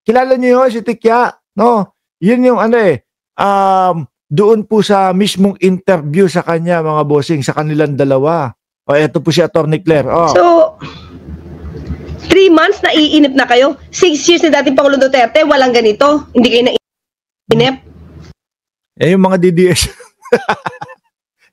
Kilala niyo yun, si Tikya, no? Yun yung ano eh, doon po sa mismong interview sa kanya, mga bossing, sa kanilang dalawa. O, eto po si Atty. Claire. Oh. So, 3 months na iinip na kayo. 6 years na dating Pangulong Duterte, walang ganito. Hindi kayo naiinip. Eh, yung mga DDS.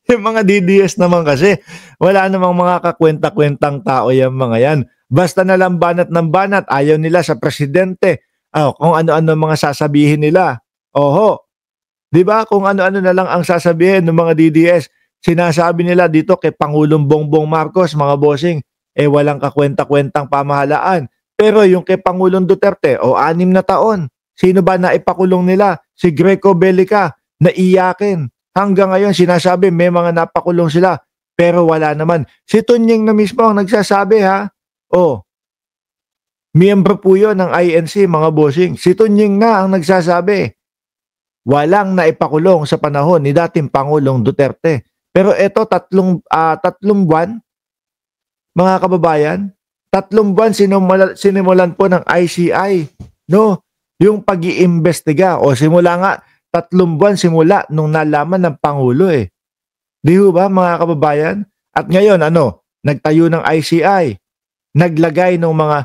Yung mga DDS naman kasi, wala namang mga kakwenta-kwentang tao yung mga yan. Basta na lang banat ng banat, ayaw nila sa presidente. Oh, kung ano-ano mga sasabihin nila. Oho. 'Di ba? Kung ano-ano na lang ang sasabihin ng mga DDS. Sinasabi nila dito kay Pangulong Bongbong Marcos, mga bossing, eh walang kakwenta-kwentang pamahalaan. Pero yung kay Pangulong Duterte, 6 na taon. Sino ba na ipakulong nila? Si Greco Bellica, naiyakin. Hanggang ngayon sinasabi may mga napakulong sila. Pero wala naman. Si Tunying na mismo ang nagsasabi, ha? Oh, miyembro po yun ng INC, mga bossing. Si Tunying na ang nagsasabi. Walang naipakulong sa panahon ni dating Pangulong Duterte. Pero eto, tatlong buwan, mga kababayan, 3 buwan sinimulan po ng ICI, no? Yung pag-iimbestiga. O simula nga, 3 buwan simula nung nalaman ng Pangulo eh. Di ba, mga kababayan? At ngayon, nagtayo ng ICI. Naglagay ng mga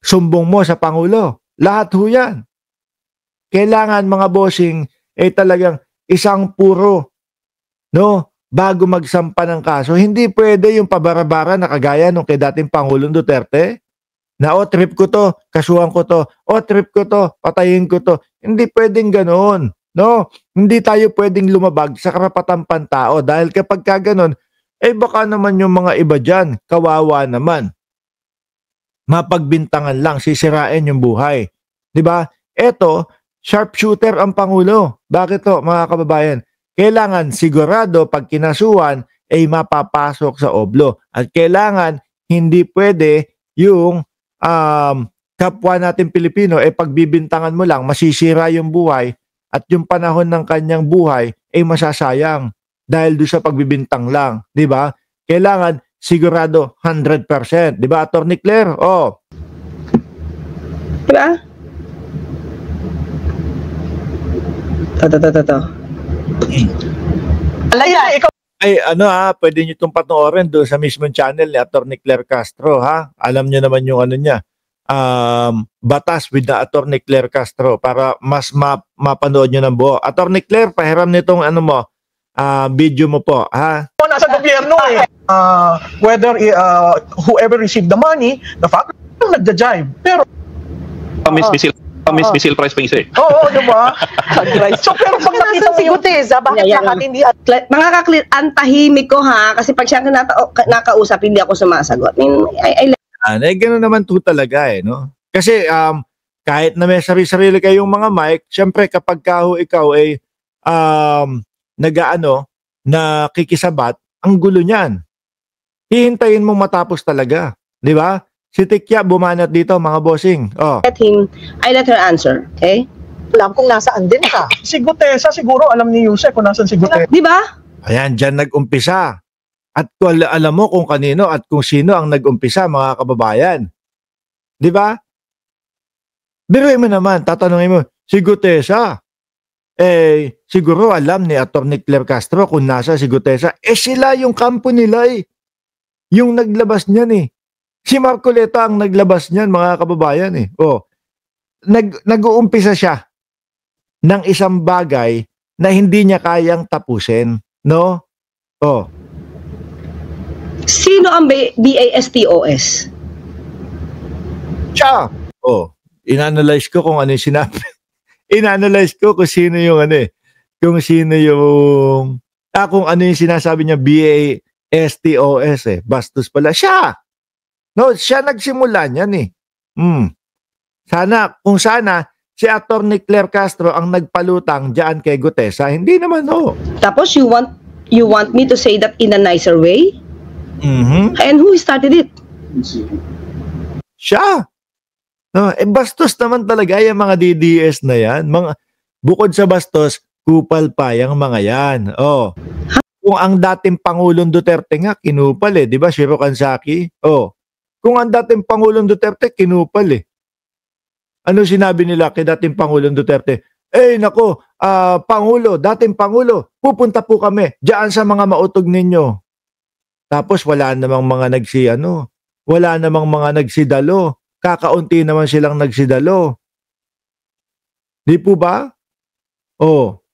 sumbong mo sa Pangulo. Lahat ho yan. Kailangan, mga bossing, talagang isang puro, no? Bago magsampa ng kaso. Hindi pwede yung pabarabara na kagaya nung kay dating Pangulong Duterte, na trip ko to, kasuhan ko to, trip ko to, patayin ko to. Hindi pwedeng ganoon, no? Hindi tayo pwedeng lumabag sa karapatang pantao dahil kapag ka ganoon, baka naman yung mga iba dyan, kawawa naman. Mapagbintangan lang, sisirain yung buhay. 'Di ba? Eto, sharpshooter ang Pangulo. Bakit to, mga kababayan? Kailangan sigurado pag kinasuhan ay mapapasok sa oblo. At kailangan hindi pwede yung kapwa natin Pilipino pagbibintangan mo lang, masisira yung buhay at yung panahon ng kanyang buhay ay masasayang dahil doon sa pagbibintang lang. 'Di ba? Kailangan sigurado 100%. 'Di ba, Atty. Claire? Oh. 'Di ba? Ito. Alaya, ikaw. Ay, pwede nyo itong panoorin doon sa mismong channel ni Atty. Claire Castro, ha? Alam nyo naman yung niya. Batas with the Atty. Claire Castro para mas mapanood nyo ng buo. Atty. Claire, pahiram nitong video mo po, ha? Nasa gobyerno whether whoever received the money, the fact nagja-jive. Pero Miss Michelle Price Pings eh. Oo, di ba? So, pero pag nakita mo yung Guteza, bakit lahat hindi mga kaklit, ang tahimik ko, ha? Kasi pag siya nakausap, hindi ako sumasagot. Gano'n naman to talaga no? Kasi kahit na may sarili-sarili kayong mga mic, syempre kapag ikaw ay nakikisabat, ang gulo niyan. Hihintayin mong matapos talaga. Di ba? Si Tikya bumanat dito, mga bossing. Oh. I let her answer, okay? Alam kung nasaan din ka. Si Gutesa siguro, alam ni Yusek kung nasaan si Gutesa. Di ba? Ayan, dyan nag-umpisa. At alam mo kung kanino at kung sino ang nag-umpisa, mga kababayan. Di ba? Biruin mo naman, tatanungin mo, si Gutesa, siguro alam ni Atty. Claire Castro kung nasa si Gutesa. Sila yung kampo nila yung naglabas niyan Si Marcoleta ang naglabas niyan, mga kababayan nag-uumpisa siya ng isang bagay na hindi niya kayang tapusin, no? Sino ang BASTOS? Siya. Inanalyze ko kung ano yung sinabi. Inanalyze ko kung sino yung kung sino yung kung ano yung sinasabi niya BASTOS Bastos pala siya. No, siya nagsimula niyan Kung sana si Atty. Claire Castro ang nagpalutang diyan kay Gutesa, hindi naman Tapos you want me to say that in a nicer way? And who started it? Siya. No, bastos naman talaga yung mga DDS na yan. Bukod sa bastos, kupal pa yung mga yan. Kung ang dating Pangulong Duterte nga, kinupal di ba? Shiro Kansaki. Kung ang dating Pangulong Duterte, kinupal Ano sinabi nila kay dating Pangulong Duterte? Nako, Pangulo, dating Pangulo, pupunta po kami diyan sa mga mautog ninyo. Tapos wala namang mga wala namang mga nagsidalo. Kakaunti naman silang nagsidalo. Di po ba?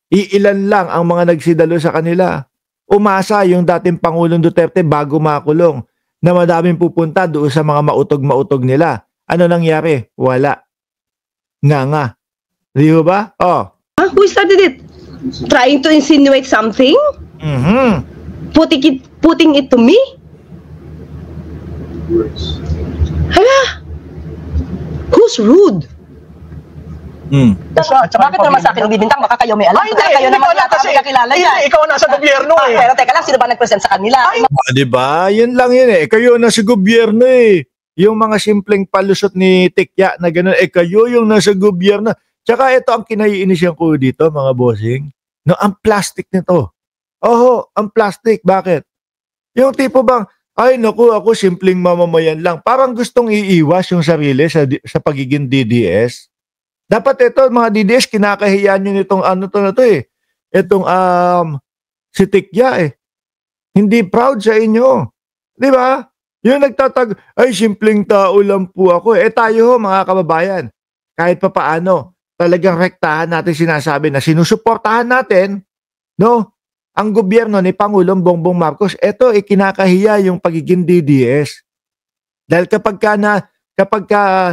Iilan lang ang mga nagsidalo sa kanila. Umasa yung dating Pangulong Duterte bago makulong na madaming pupunta doon sa mga mautog-mautog nila. Ano nangyari? Wala. Nga. Di ba? Who started it? Trying to insinuate something? Putting it to me? Hala! Who's rude? Bakit naman sa akin ang bibintang? Baka kayo may alam. Hindi, kayo hindi naman ko alam yata kasi. ang kakilala yan. Hindi, ikaw nasa gobyerno eh. Pero teka lang, sino ba nag-present sa kanila? Di ba? Yun lang yun eh. Kayo nasa gobyerno eh. Yung mga simpleng palusot ni Tikya na gano'n, kayo yung nasa gobyerno. Tsaka ito ang kinaiinisyan ko dito, mga bossing. No, ang plastic nito. Ang plastic. Bakit? Yung tipo bang, ako simpleng mamamayan lang. Parang gustong iiwas yung sarili sa pagiging DDS. Dapat ito, mga DDS, kinakahiyan nyo nitong Itong si Tikya eh. Hindi proud sa inyo. Di ba? Yung nagtatag, simpleng tao lang po ako. Tayo mga kababayan, kahit pa paano, talagang rektahan natin sinasabi na sinusuportahan natin, no? Ang gobyerno ni Pangulong Bongbong Marcos, kinakahiya yung pagiging DDS. Dahil kapag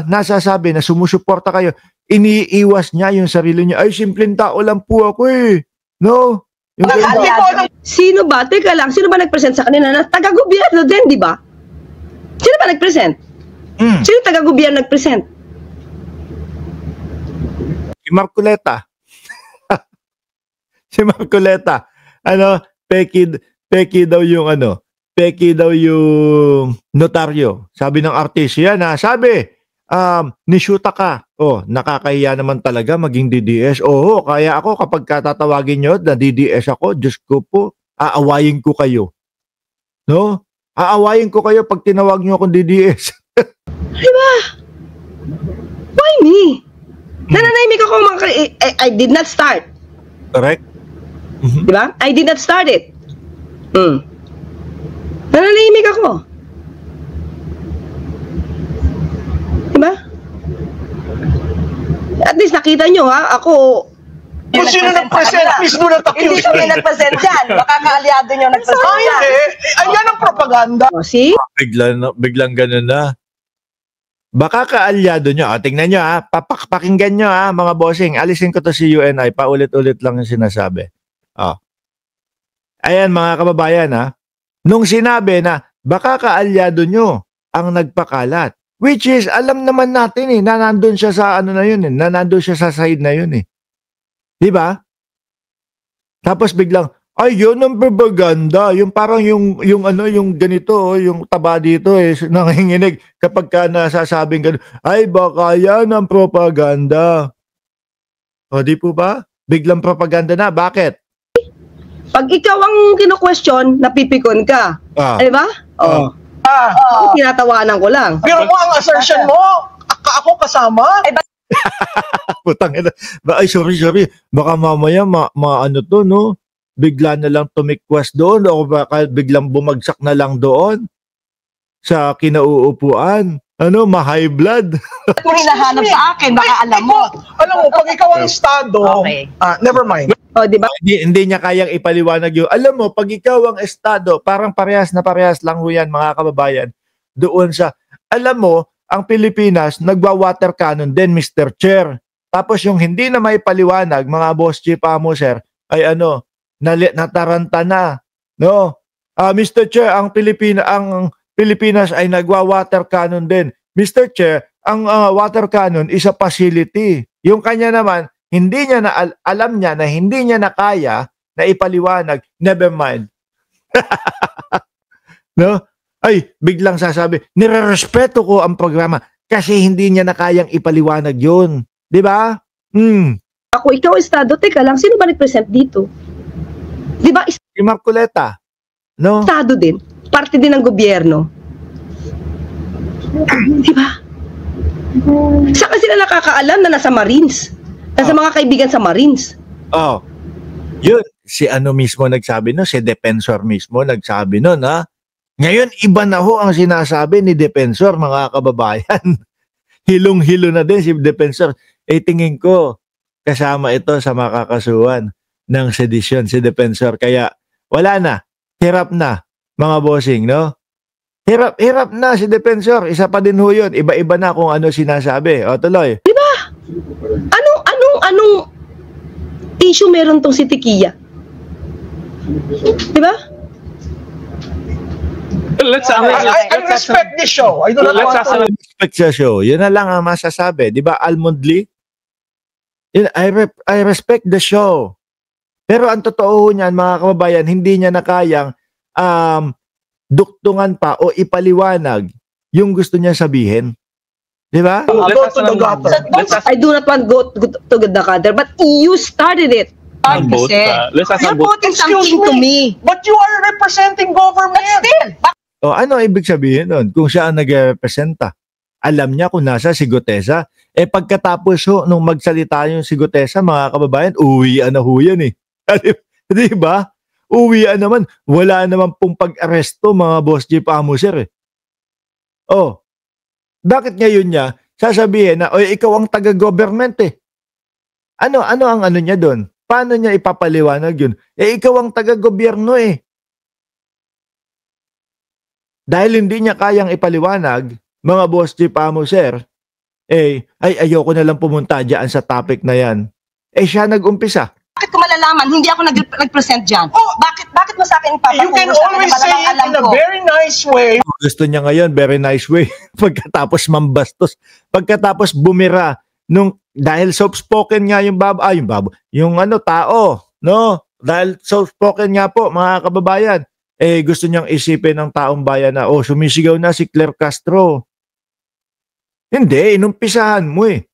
nasasabi na sumusuporta kayo, iniiwas niya yung sarili niya. Simpleng tao lang po ako eh. No? Sino ba? Teka lang, sino ba nag-present sa kanila na taga-gobyerno din, di ba? Sino ba nag-present? Sino taga-gobyerno nag-present? Si Marcoleta. Si Marcoleta. Peki daw yung notaryo. Sabi ng artista yan nishuta ka. Nakakahiya naman talaga maging DDS. Kaya ako kapag tatawagin nyo na DDS ako, Diyos ko po, aawayin ko kayo. No? Aawayin ko kayo pag tinawag nyo akong DDS. Diba? Why me? Nananahimik ako I did not start. Correct? Diba? I did not start it. Nananahimik ako. Diba? At least nakita nyo ako. Kung sino nag-present, please do not accuse Hindi kami me. nag-present dyan. Baka kaalyado nyo nag-present dyan. Ayan ang propaganda. See? Biglang ganun na. Baka kaalyado nyo. Tingnan nyo pakinggan nyo mga bossing. Alisin ko to si UNI. Paulit-ulit lang yung sinasabi. Ayan mga kababayan nung sinabi na baka kaalyado nyo ang nagpakalat. Which is, alam naman natin na nandun siya sa na yun na nandun siya sa side na yun Di ba? Tapos biglang, yun ang propaganda. Yung parang yung ganito, yung taba dito nanginginig kapag ka nasasabing gano'n, baka yan ang propaganda. Di po ba? Biglang propaganda na. Bakit? Pag ikaw ang kino-question, napipikon ka. Di ba? Tinatawanan ko lang. Pero mo ang assertion mo, ako kasama. Putang ina. Sorry. Baka mamaya bigla na lang tumikwas doon o baka biglang bumagsak na lang doon sa kinauupuan. Ma-high blood. Ba't mo hinahanap sa akin? Baka alam mo. Alam mo, pag ikaw ang estado, never mind. Di ba? Hindi niya kayang ipaliwanag yun. Alam mo, pag ikaw ang estado, parang parehas lang ho yan, mga kababayan. Doon sa, alam mo, ang Pilipinas, nagwa-water cannon din, Mr. Chair. Tapos yung hindi na may paliwanag, mga boss chief mo, sir, ay nataranta na. No? Mr. Chair, ang Pilipinas ay nagwa-water cannon din. Mr. Chair, ang water cannon is a facility. Yung kanya naman, alam niya na hindi niya na kaya na ipaliwanag, never mind. No? Biglang sasabi, nirerespeto ko ang programa kasi hindi niya na kayang ipaliwanag yun. Di ba? Ako, ikaw estado, teka lang, sino ba nag-present dito? Di ba? Si Marcoleta. No? Estado din. Parte din ng gobyerno. Di ba? Saka sila nakakaalam na nasa Marines. Nasa mga kaibigan sa Marines. Oh. Yun, si ano mismo nagsabi no, si Defensor mismo nagsabi no, na ngayon iba na ho ang sinasabi ni Defensor, mga kababayan. Hilong-hilo na din si Defensor. Tingin ko kasama ito sa makakasuhan ng sedisyon si Defensor. Kaya wala na, hirap na mga bossing, no? Hirap na si Defensor. Isa pa din ho yun. Iba-iba na kung ano sinasabi. O, tuloy. Anong issue meron tong si Tikia? Diba? I respect this show. I do not want to... Respect sa show. Yun na lang ang masasabi. Di ba, Almondly? I respect the show. Pero ang totoo niyan, mga kababayan, hindi niya na kayang duktungan pa o ipaliwanag yung gusto niya sabihin. Di ba? Go to the gutter. I do not want go to the gutter, but you started it. You're putting something to me. But you are representing government. Still, O ano ibig sabihin nun? Kung siya ang nag-representa, alam niya kung nasa si Gutesa. Pagkatapos ho, nung magsalita yung si Gutesa, mga kababayan, uwian na ho yan eh. Di ba? Uwian naman. Wala naman pong pag-aresto, mga Boss Jeep Amuser eh. Oh, bakit ngayon niya sasabihin na, oy, ikaw ang taga-government eh. Ano ang ano niya doon? Paano niya ipapaliwanag yun? Ikaw ang taga-gobyerno eh. Dahil hindi niya kayang ipaliwanag, mga Boss Jeep Amuser, ay ayoko na lang pumunta dyan sa topic na yan. Siya nag-umpisa. bakit ko malalaman? Hindi ako nag-present dyan. Oh, bakit mo sa akin ipapaturo? You can always say it in a very nice way. Gusto niya ngayon, very nice way. Pagkatapos mambastos. Pagkatapos bumira. Dahil soft-spoken nga yung tao. No? Dahil soft-spoken nga po, mga kababayan. Gusto niyang isipin ng taong bayan na, sumisigaw na si Claire Castro. Hindi, inumpisahan mo eh.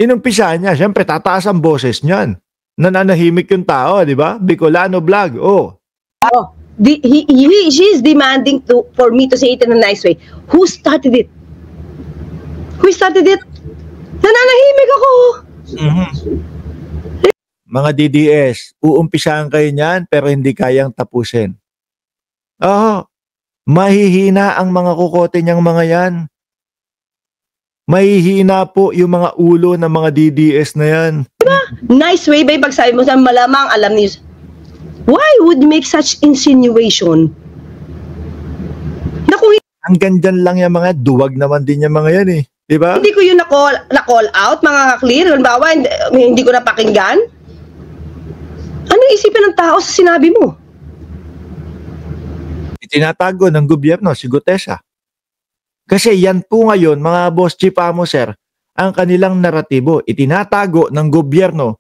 Inumpisahan niya. Siyempre, tataas ang boses niyan. Nananahimik yung tao, di ba? Bicolano vlog, She is demanding for me to say it in a nice way. Who started it? Nananahimik ako. Mga DDS, uumpisahan kayo niyan pero hindi kayang tapusin. Mahihina ang mga kukote niyang mga yan. Mahihina po yung mga ulo ng mga DDS na yan. Nice way ba yung pagsabi mo sa malamang alam niyo? Why would you make such insinuation? Naku, Hanggang dyan lang yung mga duwag naman din yung mga yan eh. Di ba? hindi ko yun na-call out, mga ka-clear. Halimbawa, hindi ko napakinggan. Ano isipin ng tao sa sinabi mo? Itinatago ng gobyerno si Gutesa. Kasi yan po ngayon, mga Boss Chief Amuser, ang kanilang naratibo. Itinatago ng gobyerno